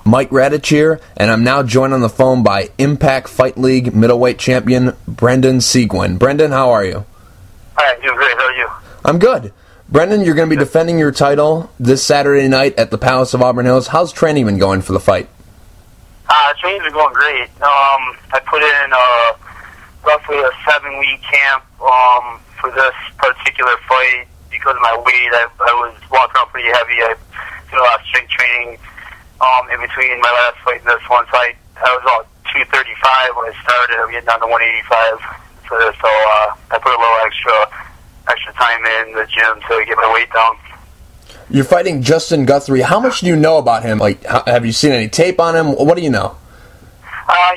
Mike Radich here, and I'm now joined on the phone by Impact Fight Leauge Middleweight champion Brendan Seguin. Brendan, how are you? Hi, I'm doing great. How are you? I'm good. Brendan, you're going to be defending your title this Saturday night at the Palace of Auburn Hills. How's training been going for the fight? Training's been going great. I put in roughly a 7-week camp for this particular fight because of my weight. I was walking around pretty heavy. I did a lot of strength training in between my last fight and this one. So I was about 235 when I started. I'm getting down to 185 for this. So I put a little extra time in the gym to get my weight down. You're fighting Justin Guthrie. How much do you know about him? Like, have you seen any tape on him? What do you know?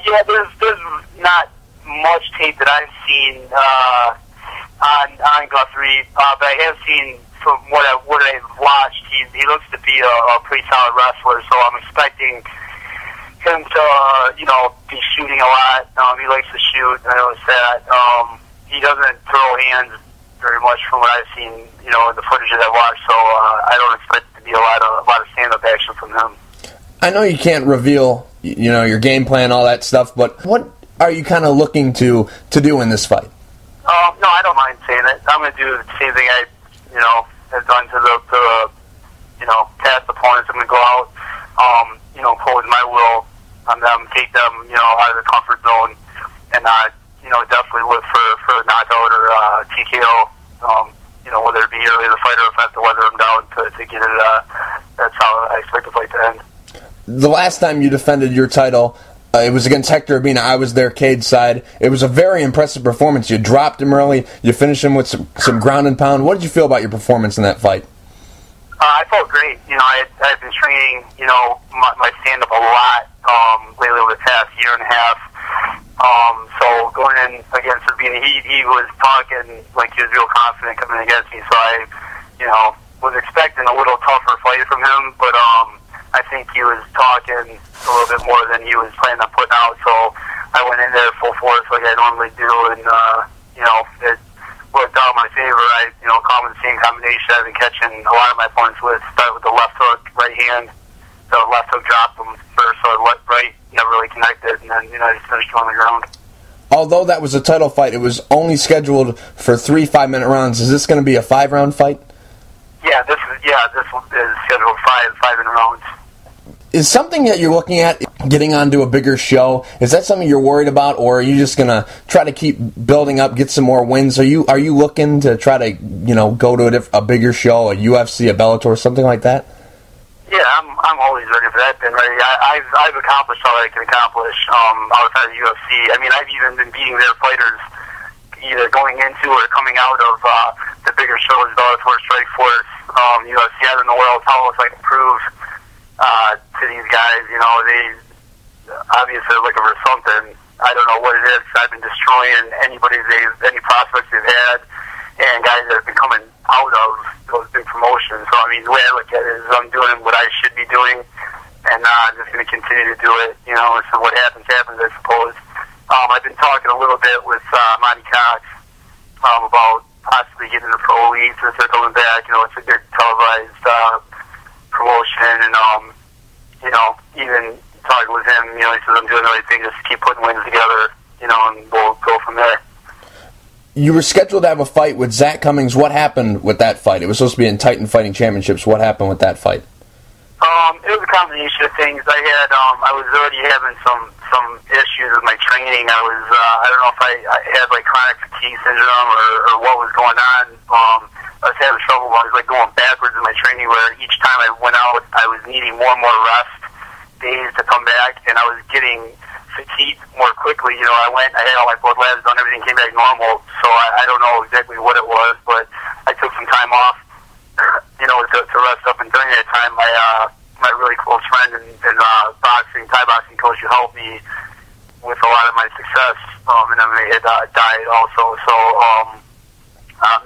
Yeah, there's not much tape that I've seen on Guthrie, but I have seen from what I've watched. He looks to be a pretty solid wrestler, so I'm expecting him to be shooting a lot. He likes to shoot. I noticed that. He doesn't throw hands very much from what I've seen, in the footage that I watched. So I don't expect it to be a lot of stand-up action from him. I know you can't reveal, your game plan, all that stuff, but what are you kind of looking to do in this fight? No, I don't mind saying it. I'm going to do the same thing I, have done to the past opponents. I'm going to go out, impose my will on them, take them, out of the comfort zone, and definitely look for a knockout or TKO. Whether it be early in the fight or if I have to weather them down to get it. That's how I expect the fight to end. The last time you defended your title, it was against Hector Urbina. I was there cage side. It was a very impressive performance. You dropped him early. You finished him with some ground and pound. What did you feel about your performance in that fight? I felt great. I've been training, my stand-up a lot lately over the past year and a half. So going in against Urbina, he was talking like he was real confident coming against me. So I, was expecting a little tougher fight from him, but I think he was talking a little bit more than he was planning on putting out. So I went in there full force like I normally do, and it worked out in my favor. I caught with the same combination I've been catching a lot of my opponents with. Start with the left hook, right hand. So left hook dropped him first, so right never really connected, and then I just finished him on the ground. Although that was a title fight, it was only scheduled for 3 5-minute rounds. Is this going to be a 5-round fight? Yeah, this is scheduled 5-minute rounds. Is something that you're looking at getting onto a bigger show? Is that something you're worried about, or are you just going to try to keep building up, get some more wins? Are you looking to try to go to a bigger show, a UFC, a Bellator, something like that? Yeah, I'm always ready for that. Been ready. I've accomplished all I can accomplish outside of the UFC. I mean, I've even been beating their fighters either going into or coming out of the bigger shows, Bellator, Strikeforce, UFC. I don't know what else I can prove to these guys. They obviously are looking for something. I don't know what it is. I've been destroying any prospects they've had, and guys that have been coming out of those big promotions. So I mean, the way I look at it is I'm doing what I should be doing, and I'm just going to continue to do it. So what happens, I suppose. I've been talking a little bit with Monty Cox about possibly getting the pro league since they're coming back. It's a good televised promotion, and even talking with him, he says I'm doing the right thing, just keep putting wins together, and we'll go from there. You were scheduled to have a fight with Zach Cummings. What happened with that fight? It was supposed to be in Titan Fighting Championships. What happened with that fight? It was a combination of things. I was already having some issues with my training. I don't know if I had like chronic fatigue syndrome or what was going on. I was having trouble. I was like going backwards in my training, where each time I went out, I was needing more and more rest days to come back, and I was getting fatigued more quickly. I had all my blood labs done, everything came back normal. So I don't know exactly what it was, but I took some time off, to rest up. And during that time, my really close friend and Thai boxing coach who helped me with a lot of my success, and then they had died also. So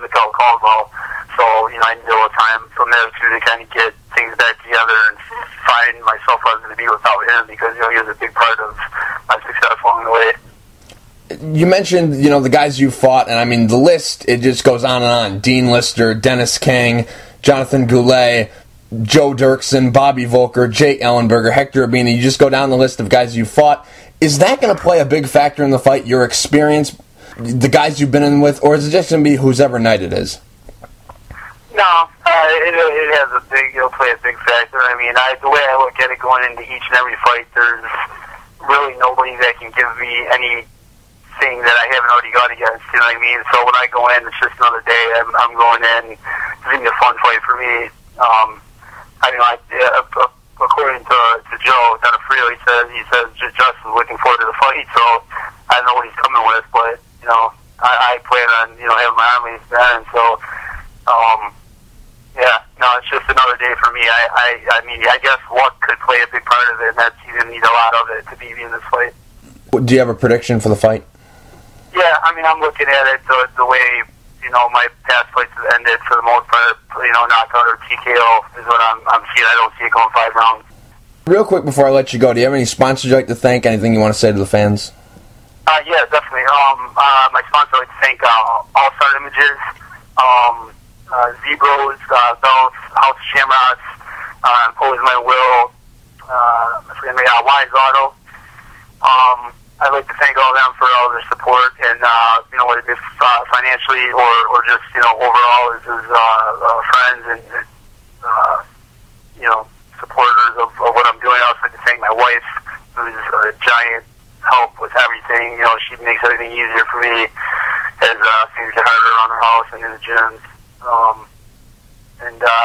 Mikhail Caldwell. So I need a little time from there too to kind of get things back together and find myself where I was going to be without him, because he was a big part of my success along the way. You mentioned, the guys you fought, and I mean, the list, it just goes on and on. Dean Lister, Dennis King, Jonathan Goulet. Joe Dirksen, Bobby Volker, Jake Ellenberger, Hector Urbina. You just go down the list of guys you fought. Is that going to play a big factor in the fight, your experience, the guys you've been in with, or is it just going to be whoever night it is? No, it has a big. It'll play a big factor. I mean, the way I look at it, going into each and every fight, there's really nobody that can give me anything that I haven't already got against. You know what I mean? So when I go in, it's just another day. I'm going in. It's gonna be a fun fight for me. According to Joe Donofrio, he says Justin's looking forward to the fight. So I don't know what he's coming with, but I plan on having my arm against that, and so. It's just another day for me. I guess luck could play a big part of it, and that's you need a lot of it to be in this fight. Do you have a prediction for the fight? Yeah, I'm looking at it the way my past fights have ended for the most part. Knockout or TKO is what I'm seeing. I don't see it going 5 rounds. Real quick before I let you go, do you have any sponsors you'd like to thank? Anything you want to say to the fans? Yeah, definitely. My sponsor, I'd like to thank All Star Images. Zebros, Bells, House of Shamrocks, Impose My Will, Wise Auto. I'd like to thank all of them for all their support and, whether it's financially or just, overall as friends and, supporters of what I'm doing. I'd also like to thank my wife, who's a giant help with everything. She makes everything easier for me as things get harder around the house and in the gyms.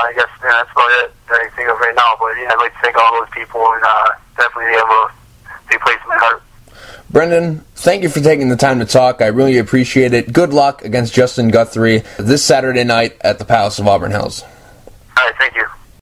I guess that's about it that I can think of right now. But I'd like to thank all those people, and definitely they have a big place in my heart. Brendan, thank you for taking the time to talk. I really appreciate it. Good luck against Justin Guthrie this Saturday night at the Palace of Auburn Hills. All right, thank you.